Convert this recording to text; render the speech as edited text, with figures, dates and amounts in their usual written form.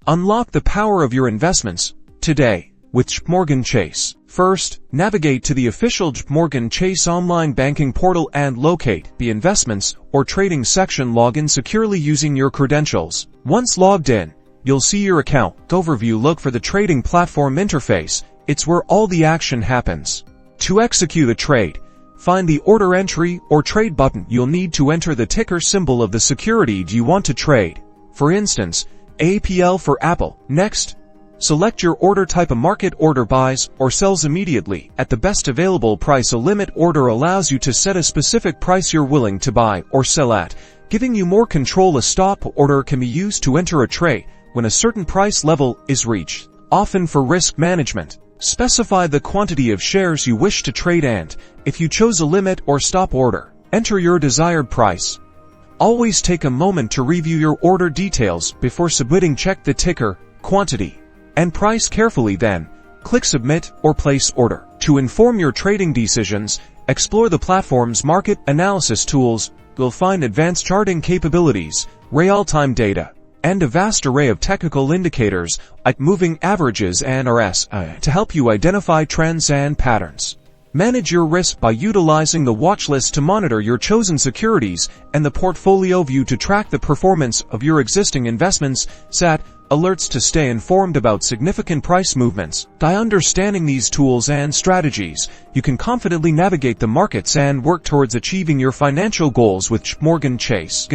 Unlock the power of your investments today with JPMorgan Chase. First, navigate to the official JPMorgan Chase online banking portal and locate the Investments or Trading section. Log in securely using your credentials. Once logged in, you'll see your account overview. Look for the trading platform interface. It's where all the action happens. To execute a trade, find the Order Entry or Trade button. You'll need to enter the ticker symbol of the security you want to trade. For instance, APL for Apple. Next, select your order type. A market order buys or sells immediately at the best available price. A limit order allows you to set a specific price you're willing to buy or sell at, giving you more control. A stop order can be used to enter a trade when a certain price level is reached, often for risk management. Specify the quantity of shares you wish to trade and, if you chose a limit or stop order, enter your desired price. Always take a moment to review your order details before submitting. Check the ticker, quantity, and price carefully, then click Submit or Place Order. To inform your trading decisions, explore the platform's market analysis tools. You'll find advanced charting capabilities, real-time data, and a vast array of technical indicators like moving averages and RSI to help you identify trends and patterns. Manage your risk by utilizing the watch list to monitor your chosen securities and the portfolio view to track the performance of your existing investments. Set alerts to stay informed about significant price movements. By understanding these tools and strategies, you can confidently navigate the markets and work towards achieving your financial goals with JPMorgan Chase.